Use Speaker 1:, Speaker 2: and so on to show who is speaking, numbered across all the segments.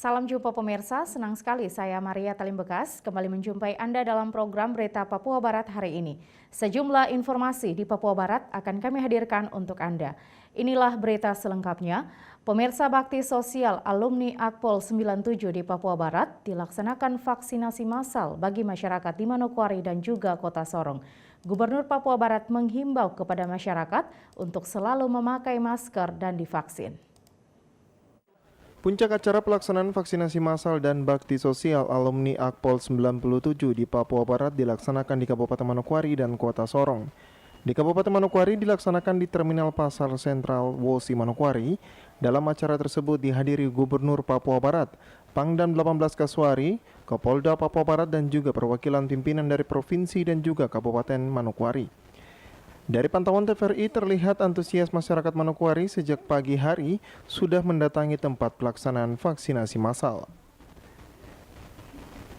Speaker 1: Salam jumpa pemirsa, senang sekali saya Maria Talimbekas kembali menjumpai Anda dalam program Berita Papua Barat hari ini. Sejumlah informasi di Papua Barat akan kami hadirkan untuk Anda. Inilah berita selengkapnya. Pemirsa bakti sosial alumni Akpol 97 di Papua Barat dilaksanakan vaksinasi massal bagi masyarakat di Manokwari dan juga Kota Sorong. Gubernur Papua Barat menghimbau kepada masyarakat untuk selalu memakai masker dan divaksin.
Speaker 2: Puncak acara pelaksanaan vaksinasi massal dan bakti sosial alumni Akpol 97 di Papua Barat dilaksanakan di Kabupaten Manokwari dan Kota Sorong. Di Kabupaten Manokwari dilaksanakan di Terminal Pasar Sentral Wosi Manokwari. Dalam acara tersebut dihadiri Gubernur Papua Barat, Pangdam 18 Kasuari, Kapolda Papua Barat dan juga perwakilan pimpinan dari provinsi dan juga Kabupaten Manokwari. Dari pantauan TVRI terlihat antusias masyarakat Manokwari sejak pagi hari sudah mendatangi tempat pelaksanaan vaksinasi massal.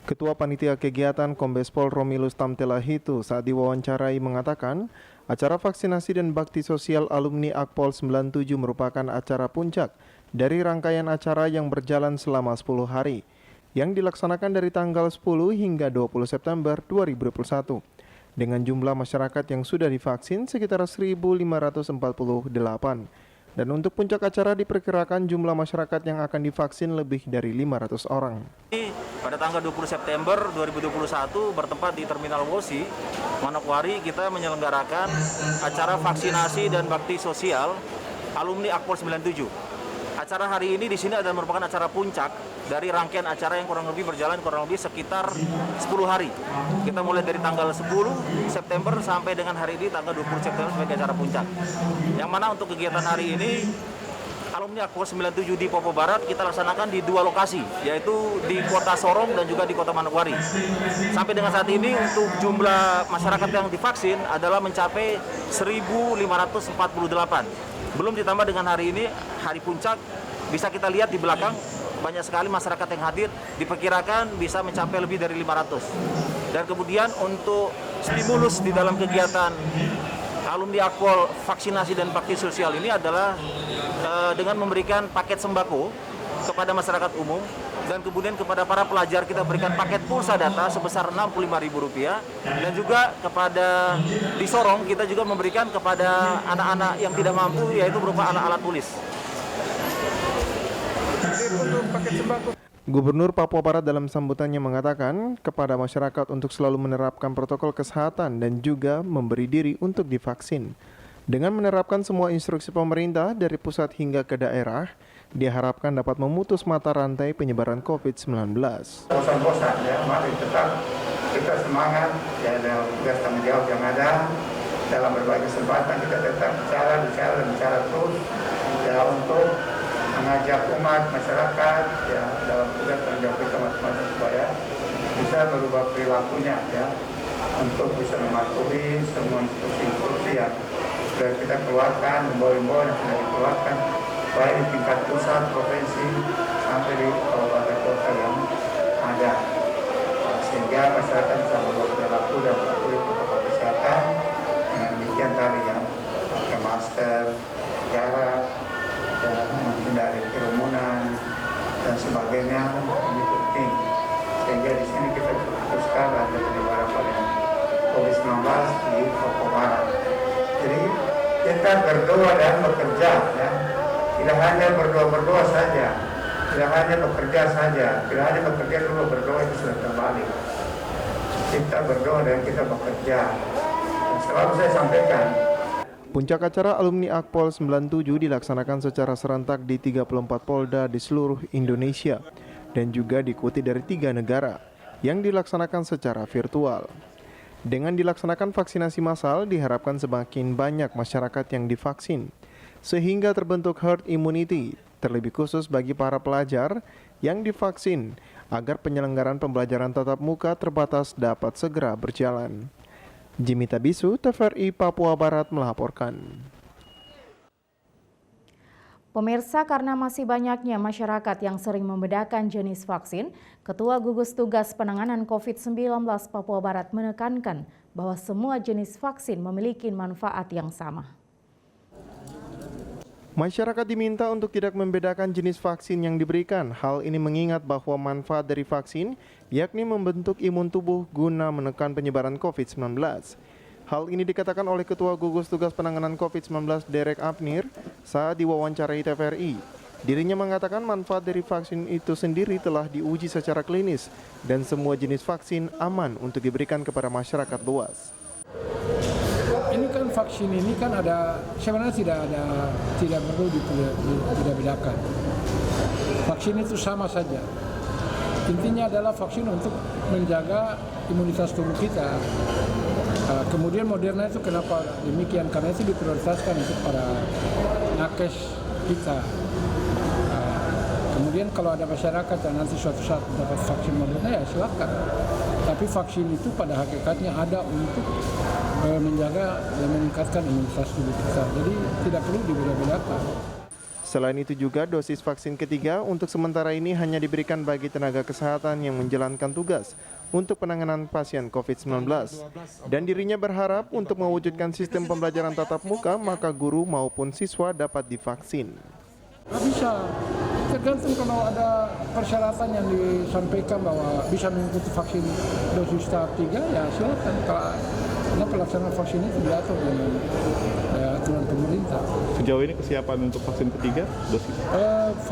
Speaker 2: Ketua Panitia Kegiatan Kombes Pol Romilus Tamtelahitu saat diwawancarai mengatakan, acara vaksinasi dan bakti sosial alumni Akpol 97 merupakan acara puncak dari rangkaian acara yang berjalan selama 10 hari, yang dilaksanakan dari tanggal 10 hingga 20 September 2021. Dengan jumlah masyarakat yang sudah divaksin sekitar 1.548. Dan untuk puncak acara diperkirakan jumlah masyarakat yang akan divaksin lebih dari 500 orang.
Speaker 3: Pada tanggal 20 September 2021 bertempat di Terminal Wosi, Manokwari, kita menyelenggarakan acara vaksinasi dan bakti sosial alumni Akpol 97. Acara hari ini di sini adalah merupakan acara puncak dari rangkaian acara yang kurang lebih berjalan sekitar 10 hari. Kita mulai dari tanggal 10 September sampai dengan hari ini tanggal 20 September sebagai acara puncak. Yang mana untuk kegiatan hari ini alumni Akpol 97 di Papua Barat kita laksanakan di dua lokasi, yaitu di Kota Sorong dan juga di Kota Manokwari. Sampai dengan saat ini untuk jumlah masyarakat yang divaksin adalah mencapai 1.548. Belum ditambah dengan hari ini, hari puncak, bisa kita lihat di belakang, banyak sekali masyarakat yang hadir, diperkirakan bisa mencapai lebih dari 500. Dan kemudian untuk stimulus di dalam kegiatan alumni Akpol vaksinasi dan bakti sosial ini adalah dengan memberikan paket sembako kepada masyarakat umum, dan kemudian kepada para pelajar kita berikan paket pulsa data sebesar Rp65.000, dan juga kepada di Sorong kita juga memberikan kepada anak-anak yang tidak mampu, yaitu berupa alat-alat tulis.
Speaker 2: Gubernur Papua Barat dalam sambutannya mengatakan kepada masyarakat untuk selalu menerapkan protokol kesehatan dan juga memberi diri untuk divaksin. Dengan menerapkan semua instruksi pemerintah dari pusat hingga ke daerah, diharapkan dapat memutus mata rantai penyebaran COVID-19.
Speaker 4: Bosan-bosan ya, mari tetap kita semangat ya dalam tugas tanggung jawab yang ada. Dalam berbagai kesempatan kita tetap bicara terus ya untuk mengajak umat masyarakat ya dalam tugas tanggung jawab kita masing-masing supaya bisa merubah perilakunya ya untuk bisa mematuhi semua instruksi yang sudah kita keluarkan, himbauan yang sudah dikeluarkan baik di tingkat pusat, provinsi, sampai di kabupaten kota yang ada. Sehingga masyarakat bisa membuat perilaku dan mematuhi protokol kesehatan dengan demikian tadi ya, pakai masker, jarak, dan menghindari kerumunan dan sebagainya, ini penting. Sehingga di sini kita fokuskan ada penyebaran varian COVID-19 di Papua Barat. Jadi kita berdoa dan bekerja ya. Tidak hanya berdoa saja, tidak hanya bekerja saja, tidak hanya bekerja dulu berdoa itu sudah terbalik. Kita berdoa dan kita bekerja. Dan selalu saya sampaikan.
Speaker 2: Puncak acara alumni Akpol 97 dilaksanakan secara serentak di 34 polda di seluruh Indonesia dan juga diikuti dari 3 negara yang dilaksanakan secara virtual. Dengan dilaksanakan vaksinasi massal diharapkan semakin banyak masyarakat yang divaksin, sehingga terbentuk herd immunity, terlebih khusus bagi para pelajar yang divaksin, agar penyelenggaraan pembelajaran tatap muka terbatas dapat segera berjalan. Jimmy Tabisu, TVRI Papua Barat melaporkan.
Speaker 1: Pemirsa, karena masih banyaknya masyarakat yang sering membedakan jenis vaksin, Ketua Gugus Tugas Penanganan COVID-19 Papua Barat menekankan bahwa semua jenis vaksin memiliki manfaat yang sama.
Speaker 2: Masyarakat diminta untuk tidak membedakan jenis vaksin yang diberikan. Hal ini mengingat bahwa manfaat dari vaksin yakni membentuk imun tubuh guna menekan penyebaran COVID-19. Hal ini dikatakan oleh Ketua Gugus Tugas Penanganan COVID-19 Derek Apnir saat diwawancarai TVRI. Dirinya mengatakan manfaat dari vaksin itu sendiri telah diuji secara klinis dan semua jenis vaksin aman untuk diberikan kepada masyarakat luas.
Speaker 5: Ini kan vaksin ini kan sebenarnya tidak perlu dibedakan. Vaksin itu sama saja. Intinya adalah vaksin untuk menjaga imunitas tubuh kita. Kemudian Moderna itu kenapa demikian? Karena itu diprioritaskan untuk para nakes kita. Kemudian kalau ada masyarakat yang nanti suatu saat dapat vaksin Moderna ya silakan. Tapi vaksin itu pada hakikatnya ada untuk menjaga dan meningkatkan imunitas tubuh kita. Jadi tidak perlu dibeda-bedakan.
Speaker 2: Selain itu juga dosis vaksin ketiga untuk sementara ini hanya diberikan bagi tenaga kesehatan yang menjalankan tugas untuk penanganan pasien COVID-19. Dan dirinya berharap untuk mewujudkan sistem pembelajaran tatap muka, maka guru maupun siswa dapat divaksin.
Speaker 5: Nggak bisa, tergantung kalau ada persyaratan yang disampaikan bahwa bisa mengikuti vaksin dosis tahap 3, ya silakan. Karena pelaksanaan vaksin itu diatur dengan aturan pemerintah.
Speaker 6: Sejauh ini kesiapan untuk vaksin ketiga dosis?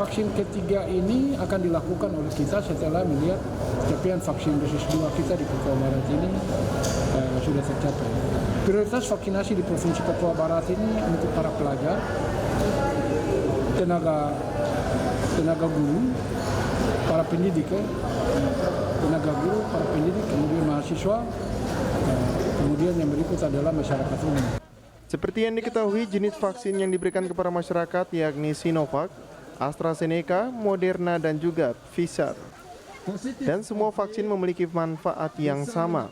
Speaker 5: Vaksin ketiga ini akan dilakukan oleh kita setelah melihat capaian vaksin dosis 2 kita di Papua Barat ini sudah tercapai. Prioritas vaksinasi di Provinsi Papua Barat ini untuk para pelajar, tenaga guru, para pendidik, kemudian mahasiswa, kemudian yang berikut adalah masyarakat umum.
Speaker 2: Seperti yang diketahui, jenis vaksin yang diberikan kepada masyarakat yakni Sinovac, AstraZeneca, Moderna, dan juga Pfizer. Dan semua vaksin memiliki manfaat yang sama,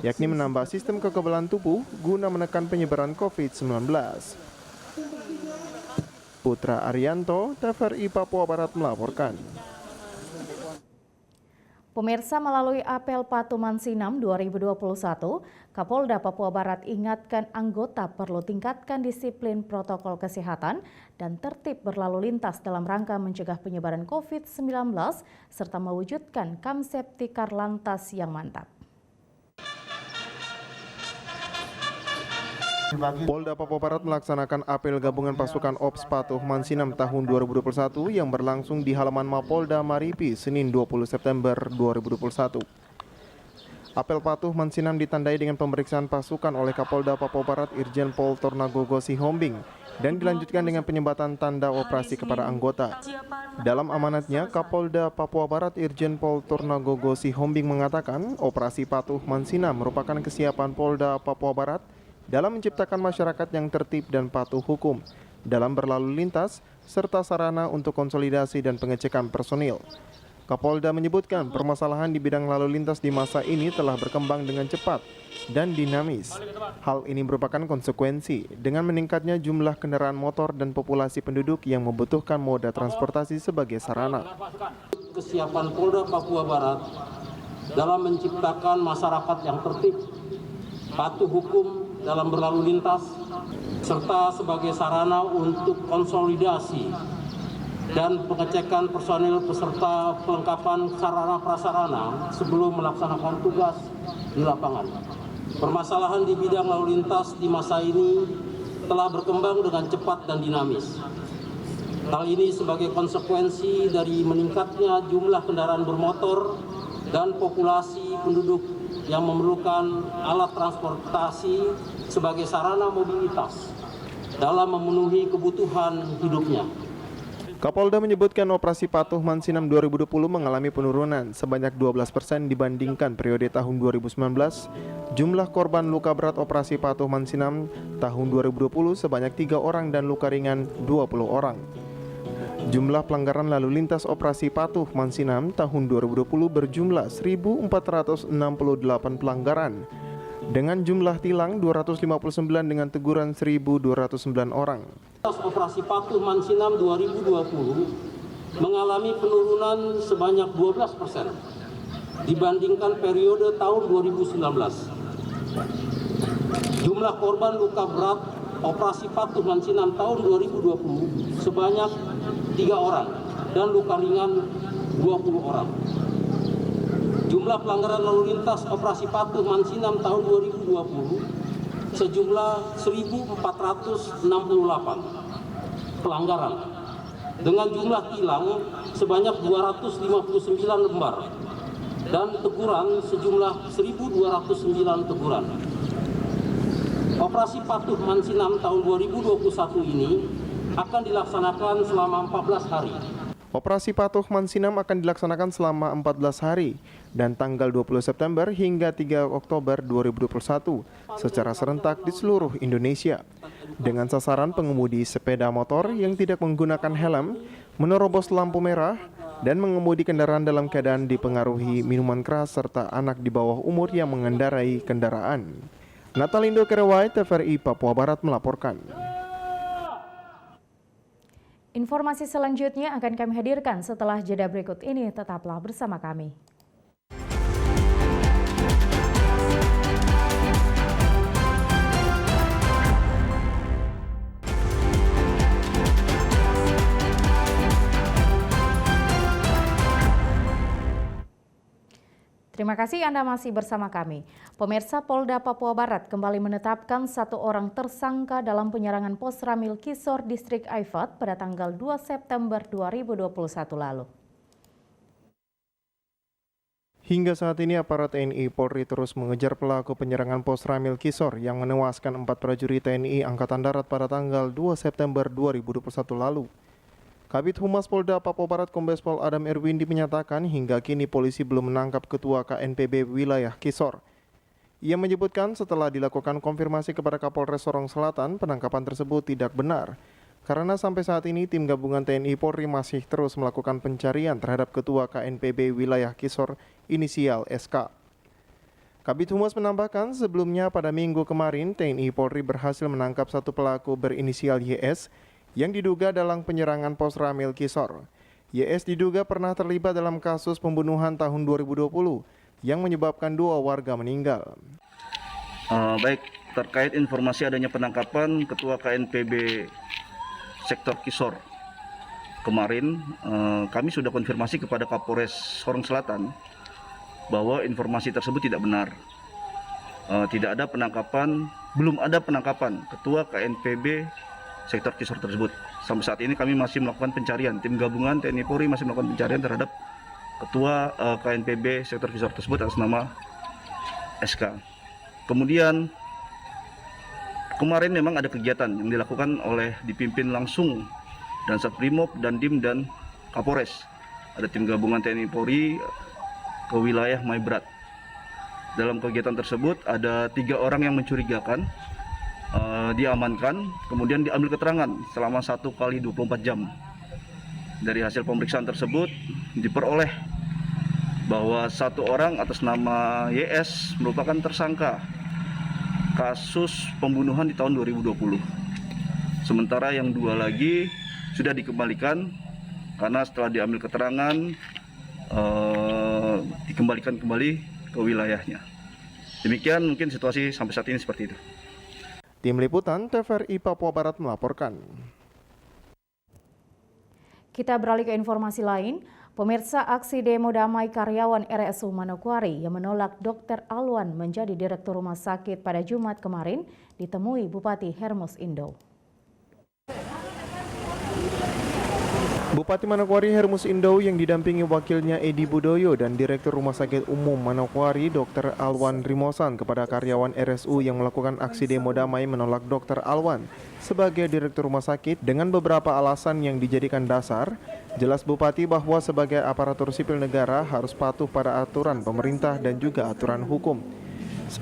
Speaker 2: yakni menambah sistem kekebalan tubuh guna menekan penyebaran COVID-19. Putra Arianto, TVRI Papua Barat melaporkan.
Speaker 1: Pemirsa, melalui apel Patuman Sinam 2021, Kapolda Papua Barat ingatkan anggota perlu tingkatkan disiplin protokol kesehatan dan tertib berlalu lintas dalam rangka mencegah penyebaran COVID-19 serta mewujudkan Kamseptikar Lantas yang mantap.
Speaker 2: Polda Papua Barat melaksanakan apel gabungan pasukan Ops Patuh Mansinam tahun 2021 yang berlangsung di halaman Mapolda Maripi Senin 20 September 2021. Apel Patuh Mansinam ditandai dengan pemeriksaan pasukan oleh Kapolda Papua Barat Irjen Pol Tornagogo Sihombing dan dilanjutkan dengan penyembatan tanda operasi kepada anggota. Dalam amanatnya, Kapolda Papua Barat Irjen Pol Tornagogo Sihombing mengatakan operasi Patuh Mansinam merupakan kesiapan Polda Papua Barat dalam menciptakan masyarakat yang tertib dan patuh hukum dalam berlalu lintas serta sarana untuk konsolidasi dan pengecekan personil. Kapolda menyebutkan permasalahan di bidang lalu lintas di masa ini telah berkembang dengan cepat dan dinamis. Hal ini merupakan konsekuensi dengan meningkatnya jumlah kendaraan motor dan populasi penduduk yang membutuhkan moda transportasi sebagai sarana.
Speaker 7: Kesiapan Polda Papua Barat dalam menciptakan masyarakat yang tertib, patuh hukum dalam berlalu lintas, serta sebagai sarana untuk konsolidasi dan pengecekan personil peserta pelengkapan sarana prasarana sebelum melaksanakan tugas di lapangan. Permasalahan di bidang lalu lintas di masa ini telah berkembang dengan cepat dan dinamis. Hal ini sebagai konsekuensi dari meningkatnya jumlah kendaraan bermotor dan populasi penduduk yang memerlukan alat transportasi sebagai sarana mobilitas dalam memenuhi kebutuhan hidupnya.
Speaker 2: Kapolda menyebutkan operasi Patuh Mansinam 2020 mengalami penurunan sebanyak 12% dibandingkan periode tahun 2019. Jumlah korban luka berat operasi Patuh Mansinam tahun 2020 sebanyak 3 orang dan luka ringan 20 orang. Jumlah pelanggaran lalu lintas operasi Patuh Mansinam tahun 2020 berjumlah 1.468 pelanggaran dengan jumlah tilang 259 dengan teguran 1.209 orang.
Speaker 7: Operasi Patuh Mansinam 2020 mengalami penurunan sebanyak 12% dibandingkan periode tahun 2019. Jumlah korban luka berat operasi Patuh Mansinam tahun 2020 sebanyak 3 orang dan luka ringan 20 orang. Jumlah pelanggaran lalu lintas operasi patuh Mansinam tahun 2020 sejumlah 1.468 pelanggaran dengan jumlah tilang sebanyak 259 lembar dan teguran sejumlah 1.209 teguran. Operasi patuh Mansinam tahun 2021 ini akan dilaksanakan selama 14 hari.
Speaker 2: Operasi Patuh Mansinam akan dilaksanakan selama 14 hari dan tanggal 20 September hingga 3 Oktober 2021 secara serentak di seluruh Indonesia dengan sasaran pengemudi sepeda motor yang tidak menggunakan helm, menerobos lampu merah, dan mengemudi kendaraan dalam keadaan dipengaruhi minuman keras serta anak di bawah umur yang mengendarai kendaraan. Natalindo Kerewai, TVRI Papua Barat melaporkan.
Speaker 1: Informasi selanjutnya akan kami hadirkan setelah jeda berikut ini. Tetaplah bersama kami. Terima kasih Anda masih bersama kami. Pemirsa, Polda Papua Barat kembali menetapkan 1 orang tersangka dalam penyerangan pos Ramil Kisor Distrik Aifat pada tanggal 2 September 2021 lalu.
Speaker 2: Hingga saat ini aparat TNI Polri terus mengejar pelaku penyerangan pos Ramil Kisor yang menewaskan 4 prajurit TNI Angkatan Darat pada tanggal 2 September 2021 lalu. Kabid Humas Polda Papua Barat Kombes Pol Adam Erwindi menyatakan hingga kini polisi belum menangkap Ketua KNPB wilayah Kisor. Ia menyebutkan setelah dilakukan konfirmasi kepada Kapolres Sorong Selatan, penangkapan tersebut tidak benar. Karena sampai saat ini tim gabungan TNI Polri masih terus melakukan pencarian terhadap Ketua KNPB wilayah Kisor inisial SK. Kabid Humas menambahkan sebelumnya pada minggu kemarin TNI Polri berhasil menangkap 1 pelaku berinisial YS yang diduga dalam penyerangan pos Ramil Kisor. YS diduga pernah terlibat dalam kasus pembunuhan tahun 2020 yang menyebabkan 2 warga meninggal.
Speaker 8: Baik, terkait informasi adanya penangkapan Ketua KNPB Sektor Kisor kemarin, kami sudah konfirmasi kepada Kapolres Sorong Selatan bahwa informasi tersebut tidak benar. Tidak ada penangkapan, belum ada penangkapan Ketua KNPB Sektor Kisor tersebut. Sampai saat ini kami masih melakukan pencarian. Tim gabungan TNI Polri masih melakukan pencarian terhadap Ketua KNPB Sektor Kisor tersebut atas nama SK. Kemudian kemarin memang ada kegiatan yang dilakukan oleh dipimpin langsung dan Satbrimob dan Dim dan Kapolres. Ada tim gabungan TNI Polri ke wilayah Maibrat. Dalam kegiatan tersebut ada 3 orang yang mencurigakan, diamankan, kemudian diambil keterangan selama 1 kali 24 jam. Dari hasil pemeriksaan tersebut diperoleh bahwa 1 orang atas nama YS merupakan tersangka kasus pembunuhan di tahun 2020. Sementara yang 2 lagi sudah dikembalikan karena setelah diambil keterangan dikembalikan kembali ke wilayahnya. Demikian mungkin situasi sampai saat ini seperti itu.
Speaker 2: Tim Liputan TVRI Papua Barat melaporkan.
Speaker 1: Kita beralih ke informasi lain. Pemirsa, aksi demo damai karyawan RSU Manokwari yang menolak Dr. Alwan menjadi Direktur Rumah Sakit pada Jumat kemarin ditemui Bupati Hermus Indo.
Speaker 2: Bupati Manokwari Hermus Indo yang didampingi wakilnya Edi Budoyo dan Direktur Rumah Sakit Umum Manokwari Dr. Alwan Rimosan kepada karyawan RSU yang melakukan aksi demo damai menolak Dr. Alwan sebagai Direktur Rumah Sakit dengan beberapa alasan yang dijadikan dasar. Jelas Bupati bahwa sebagai aparatur sipil negara harus patuh pada aturan pemerintah dan juga aturan hukum.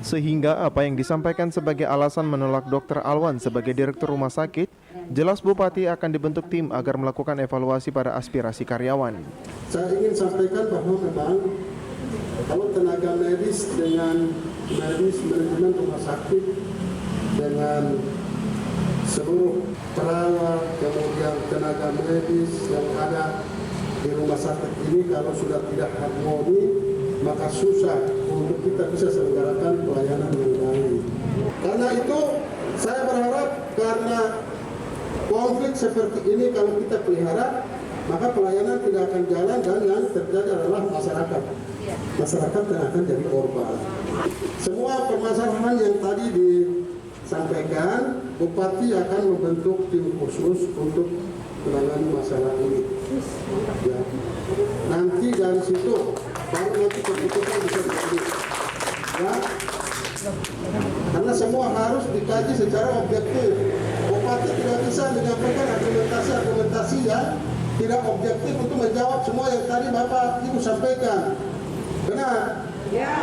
Speaker 2: Sehingga apa yang disampaikan sebagai alasan menolak Dr. Alwan sebagai Direktur Rumah Sakit, jelas Bupati akan dibentuk tim agar melakukan evaluasi pada aspirasi karyawan.
Speaker 9: Saya ingin sampaikan bahwa memang kalau tenaga medis dengan manajemen rumah sakit dengan seluruh perawat kemudian tenaga medis yang ada di rumah sakit ini kalau sudah tidak harmoni maka susah untuk kita bisa selenggarakan pelayanan yang baik. Karena itu saya berharap karena konflik seperti ini kalau kita pelihara, maka pelayanan tidak akan jalan dan yang terjadi adalah masyarakat. Masyarakat yang akan jadi korban. Semua permasalahan yang tadi disampaikan, Bupati akan membentuk tim khusus untuk menangani masalah ini. Ya. Nanti dari situ baru nanti keputusan bisa diambil. Ya. Karena semua harus dikaji secara objektif. Bupati tidak bisa menyampaikan argumentasi yang tidak objektif untuk menjawab semua yang tadi Bapak Ibu sampaikan. Benar? Ya.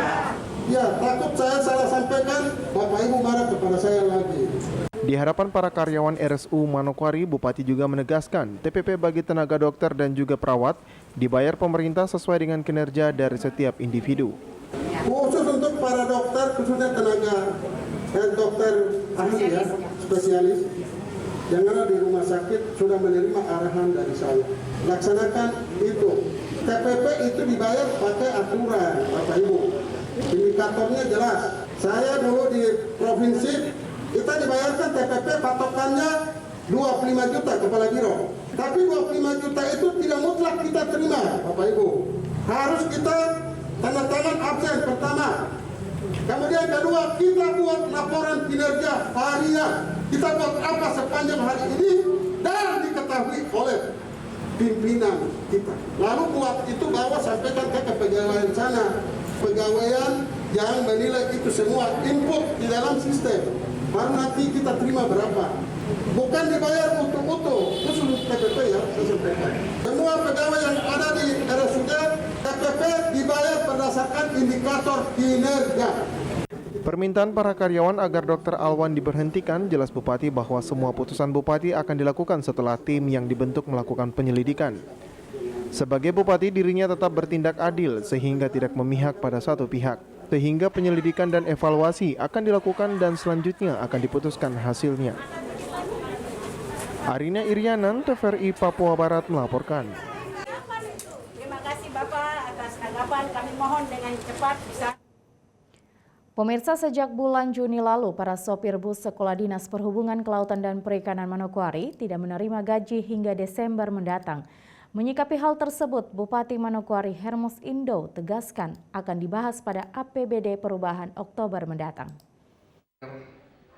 Speaker 9: Ya, takut saya salah sampaikan, Bapak Ibu marah kepada saya lagi.
Speaker 2: Di hadapan para karyawan RSU Manokwari, Bupati juga menegaskan TPP bagi tenaga dokter dan juga perawat dibayar pemerintah sesuai dengan kinerja dari setiap individu.
Speaker 9: Khusus untuk para dokter, khususnya tenaga dokter ahli ya, spesialis, yang ada di rumah sakit sudah menerima arahan dari saya. Laksanakan itu. TPP itu dibayar pakai aturan, Bapak Ibu. Indikatornya jelas. Saya dulu di provinsi, kita dibayarkan TPP patokannya 25 juta kepala biro. Tapi 25 juta itu tidak mutlak kita terima, Bapak Ibu. Harus kita tanda tangan absen pertama. Kemudian kedua, kita buat laporan kinerja harian. Kita buat apa sepanjang hari ini dan diketahui oleh pimpinan kita. Lalu buat itu bawa sampaikan ke kepegawaian sana. Pegawaian yang menilai itu semua input di dalam sistem. Baru nanti kita terima berapa. Bukan dibayar utuh-utuh, khusus TPP ya, saya sampaikan. Semua pegawai yang ada di RSUD, TPP dibayar berdasarkan indikator kinerja.
Speaker 2: Permintaan para karyawan agar Dr. Alwan diberhentikan, jelas Bupati bahwa semua putusan Bupati akan dilakukan setelah tim yang dibentuk melakukan penyelidikan. Sebagai Bupati, dirinya tetap bertindak adil sehingga tidak memihak pada satu pihak. Sehingga penyelidikan dan evaluasi akan dilakukan dan selanjutnya akan diputuskan hasilnya. Arina Irianan, TVRI Papua Barat melaporkan.
Speaker 10: Terima kasih Bapak atas tanggapan, kami mohon dengan cepat bisa.
Speaker 1: Pemirsa, sejak bulan Juni lalu, para sopir bus Sekolah Dinas Perhubungan Kelautan dan Perikanan Manokwari tidak menerima gaji hingga Desember mendatang. Menyikapi hal tersebut, Bupati Manokwari Hermus Indo tegaskan akan dibahas pada APBD perubahan Oktober mendatang.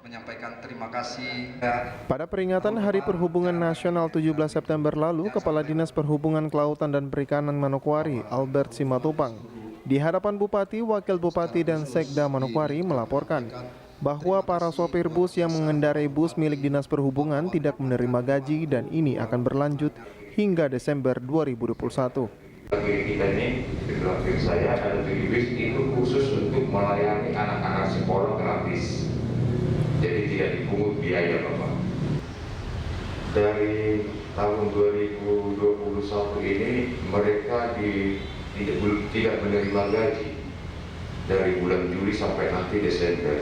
Speaker 11: Menyampaikan terima kasih.
Speaker 2: Pada peringatan Hari Perhubungan Nasional 17 September lalu, Kepala Dinas Perhubungan Kelautan dan Perikanan Manokwari, Albert Simatupang, di hadapan Bupati, Wakil Bupati, dan Sekda Manokwari melaporkan bahwa para sopir bus yang mengendarai bus milik Dinas Perhubungan tidak menerima gaji dan ini akan berlanjut hingga Desember 2021.
Speaker 12: Kita ini, di belakang saya ada 7 bis itu khusus untuk melayani anak-anak sekolah gratis. Jadi tidak dipungut biaya, Bapak. Dari tahun 2021 ini mereka tidak menerima gaji dari bulan Juli sampai nanti Desember.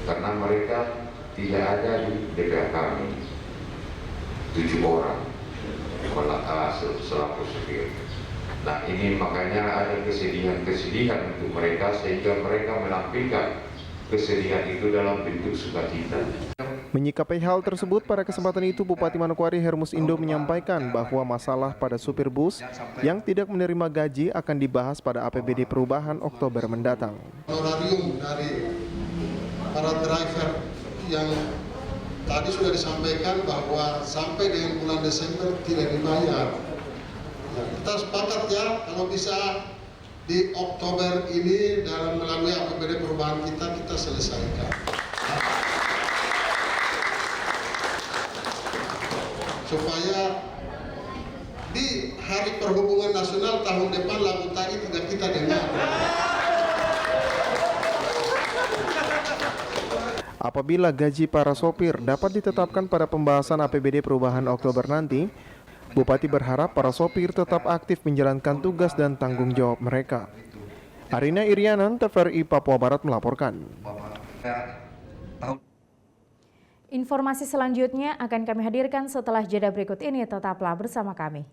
Speaker 12: Karena mereka tidak ada di DPR kami. 7 orang selaku supir. Nah, ini makanya ada kesedihan untuk mereka sehingga mereka menampilkan kesedihan itu dalam bentuk sukacita.
Speaker 2: Menyikapi hal tersebut, pada kesempatan itu Bupati Manokwari Hermus Indo menyampaikan bahwa masalah pada supir bus yang tidak menerima gaji akan dibahas pada APBD perubahan Oktober mendatang.
Speaker 9: Honorarium dari para driver yang tadi sudah disampaikan bahwa sampai dengan bulan Desember tidak dibayar. Ya, kita sepakat ya kalau bisa di Oktober ini dalam melalui APBD perubahan kita selesaikan. Supaya di Hari Perhubungan Nasional tahun depan lagu tadi tidak kita dengar.
Speaker 2: Apabila gaji para sopir dapat ditetapkan pada pembahasan APBD perubahan Oktober nanti, Bupati berharap para sopir tetap aktif menjalankan tugas dan tanggung jawab mereka. Arina Irianan, TVRI Papua Barat melaporkan.
Speaker 1: Informasi selanjutnya akan kami hadirkan setelah jeda berikut ini. Tetaplah bersama kami.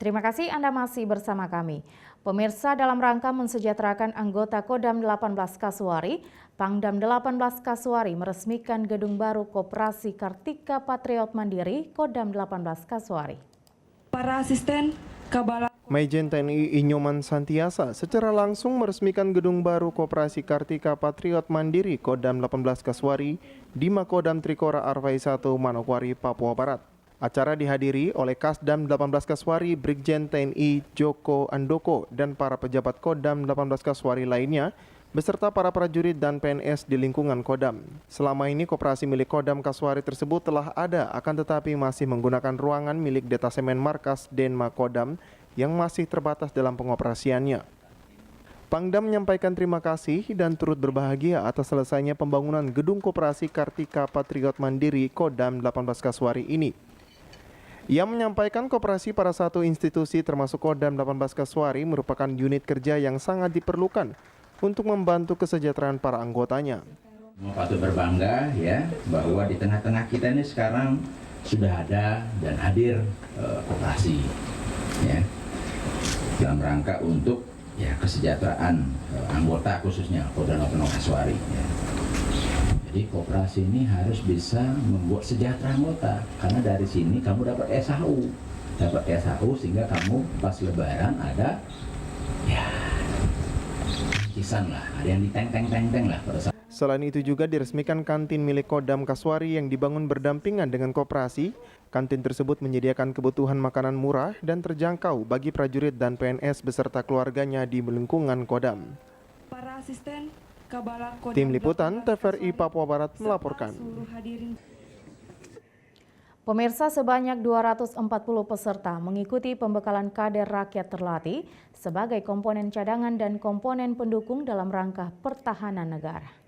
Speaker 1: Terima kasih Anda masih bersama kami. Pemirsa, dalam rangka mensejahterakan anggota Kodam 18 Kasuari, Pangdam 18 Kasuari meresmikan gedung baru Koperasi Kartika Patriot Mandiri Kodam 18 Kasuari.
Speaker 11: Para asisten Kabala
Speaker 2: Majen TNI Inyoman Santiasa secara langsung meresmikan gedung baru Koperasi Kartika Patriot Mandiri Kodam 18 Kasuari di Makodam Trikora Arfai 1 Manokwari, Papua Barat. Acara dihadiri oleh Kasdam 18 Kasuari Brigjen TNI Joko Andoko dan para pejabat Kodam 18 Kasuari lainnya beserta para prajurit dan PNS di lingkungan Kodam. Selama ini koperasi milik Kodam Kasuari tersebut telah ada, akan tetapi masih menggunakan ruangan milik Detasemen Markas Denma Kodam yang masih terbatas dalam pengoperasiannya. Pangdam menyampaikan terima kasih dan turut berbahagia atas selesainya pembangunan gedung Koperasi Kartika Patriot Mandiri Kodam 18 Kasuari ini. Ia menyampaikan koperasi para satu institusi termasuk Kodam 18 Kasuari merupakan unit kerja yang sangat diperlukan untuk membantu kesejahteraan para anggotanya.
Speaker 13: Patut berbangga ya bahwa di tengah-tengah kita ini sekarang sudah ada dan hadir koperasi ya dalam rangka untuk ya kesejahteraan anggota khususnya Kodam 18 Kasuari. Ya. Jadi koperasi ini harus bisa membuat sejahtera anggota karena dari sini kamu dapat SHU sehingga kamu pas Lebaran ada ya kisan lah, ada yang diteng-teng lah pada saat.
Speaker 2: Selain itu juga diresmikan kantin milik Kodam Kasuari yang dibangun berdampingan dengan koperasi. Kantin tersebut menyediakan kebutuhan makanan murah dan terjangkau bagi prajurit dan PNS beserta keluarganya di lingkungan Kodam.
Speaker 11: Para asisten
Speaker 2: Tim Liputan TVRI Papua Barat melaporkan.
Speaker 1: Pemirsa, sebanyak 240 peserta mengikuti pembekalan kader rakyat terlatih sebagai komponen cadangan dan komponen pendukung dalam rangka pertahanan negara.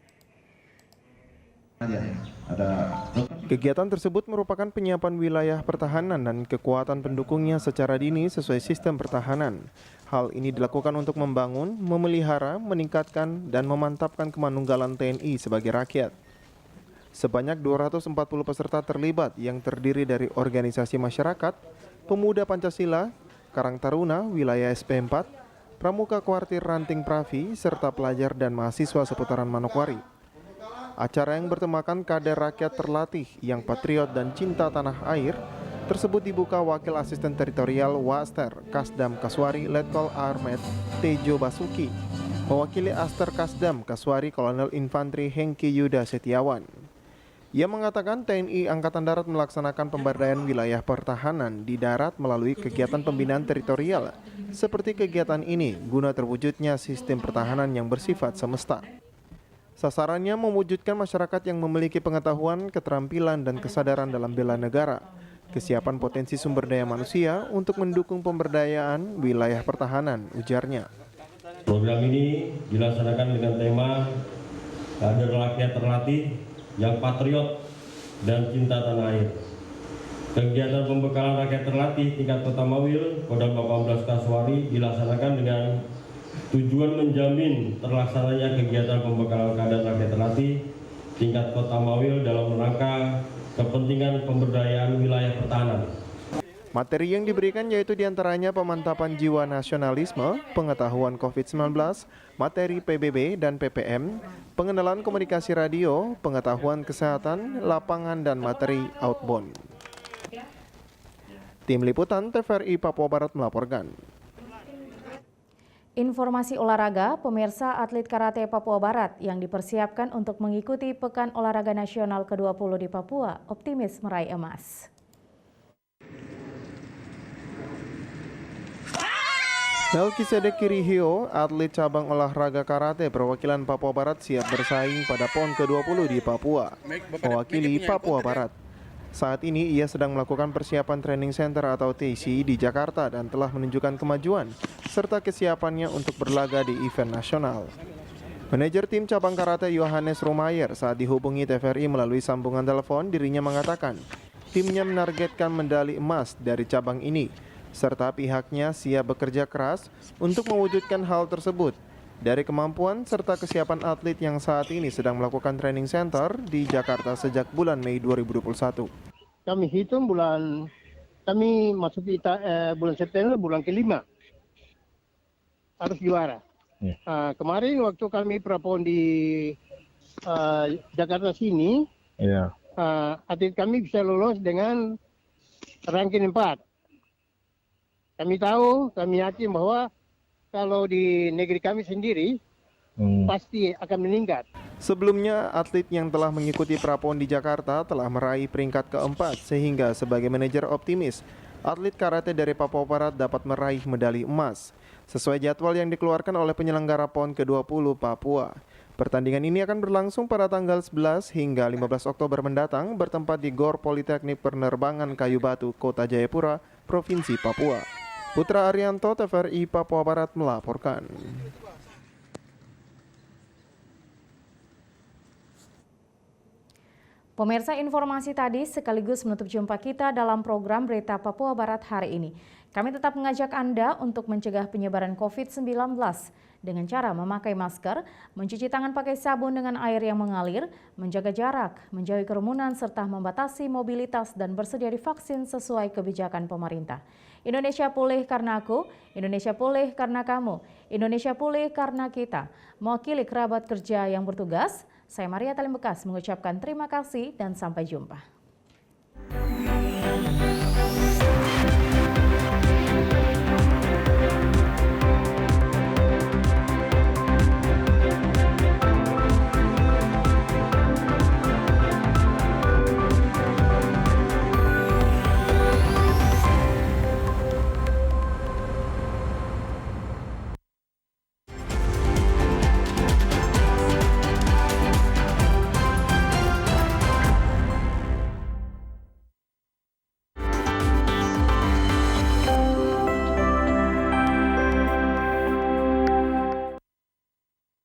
Speaker 2: Kegiatan tersebut merupakan penyiapan wilayah pertahanan dan kekuatan pendukungnya secara dini sesuai sistem pertahanan. Hal ini dilakukan untuk membangun, memelihara, meningkatkan, dan memantapkan kemanunggalan TNI sebagai rakyat. Sebanyak 240 peserta terlibat yang terdiri dari organisasi masyarakat, pemuda Pancasila, Karang Taruna, wilayah SP4, pramuka kuartir Ranting Pravi, serta pelajar dan mahasiswa seputaran Manokwari. Acara yang bertemakan kader rakyat terlatih yang patriot dan cinta tanah air tersebut dibuka Wakil Asisten Teritorial Waster Kasdam Kasuari Letkol Ahmed Tejo Basuki, mewakili Aster Kasdam Kasuari Kolonel Infantri Hengki Yuda Setiawan. Ia mengatakan TNI Angkatan Darat melaksanakan pemberdayaan wilayah pertahanan di darat melalui kegiatan pembinaan teritorial seperti kegiatan ini guna terwujudnya sistem pertahanan yang bersifat semesta. Sasarannya mewujudkan masyarakat yang memiliki pengetahuan, keterampilan, dan kesadaran dalam bela negara, kesiapan potensi sumber daya manusia untuk mendukung pemberdayaan wilayah pertahanan, ujarnya.
Speaker 14: Program ini dilaksanakan dengan tema kader rakyat terlatih yang patriot dan cinta tanah air. Kegiatan pembekalan rakyat terlatih tingkat Kota Mawil, Kodam 18 Kasuari dilaksanakan dengan tujuan menjamin terlaksananya kegiatan pembekalan kader rakyat terlatih tingkat Kota Mawil dalam rangka kepentingan pemberdayaan wilayah pertahanan.
Speaker 2: Materi yang diberikan yaitu diantaranya pemantapan jiwa nasionalisme, pengetahuan COVID-19, materi PBB dan PPM, pengenalan komunikasi radio, pengetahuan kesehatan, lapangan, dan materi outbound. Tim Liputan TVRI Papua Barat melaporkan.
Speaker 1: Informasi olahraga, pemirsa, atlet karate Papua Barat yang dipersiapkan untuk mengikuti Pekan Olahraga Nasional ke-20 di Papua optimis meraih emas.
Speaker 2: Melkisedek Kirihio, atlet cabang olahraga karate perwakilan Papua Barat siap bersaing pada PON ke-20 di Papua, mewakili Papua Barat. Saat ini ia sedang melakukan persiapan training center atau TC di Jakarta dan telah menunjukkan kemajuan serta kesiapannya untuk berlaga di event nasional. Manajer tim cabang karate Yohanes Rumayer saat dihubungi TVRI melalui sambungan telepon, dirinya mengatakan timnya menargetkan medali emas dari cabang ini, serta pihaknya siap bekerja keras untuk mewujudkan hal tersebut dari kemampuan serta kesiapan atlet yang saat ini sedang melakukan training center di Jakarta sejak bulan Mei 2021.
Speaker 15: Kami hitung bulan kami masuk bulan September, bulan kelima harus juara. Kemarin waktu kami prapon di Jakarta sini, atlet kami bisa lolos dengan ranking 4. Kami tahu, kami yakin bahwa kalau di negeri kami sendiri pasti akan meningkat.
Speaker 2: Sebelumnya, atlet yang telah mengikuti prapon di Jakarta telah meraih peringkat keempat sehingga sebagai manajer optimis, atlet karate dari Papua Barat dapat meraih medali emas sesuai jadwal yang dikeluarkan oleh penyelenggara PON ke-20 Papua. Pertandingan ini akan berlangsung pada tanggal 11 hingga 15 Oktober mendatang bertempat di GOR Politeknik Penerbangan Kayu Batu, Kota Jayapura, Provinsi Papua. Putra Arianto, TVRI Papua Barat melaporkan.
Speaker 1: Pemirsa, informasi tadi sekaligus menutup jumpa kita dalam program Berita Papua Barat hari ini. Kami tetap mengajak Anda untuk mencegah penyebaran COVID-19 dengan cara memakai masker, mencuci tangan pakai sabun dengan air yang mengalir, menjaga jarak, menjauhi kerumunan, serta membatasi mobilitas dan bersedia divaksin sesuai kebijakan pemerintah. Indonesia pulih karena aku, Indonesia pulih karena kamu, Indonesia pulih karena kita. Mewakili kerabat kerja yang bertugas, saya Maria Talimbekas mengucapkan terima kasih dan sampai jumpa.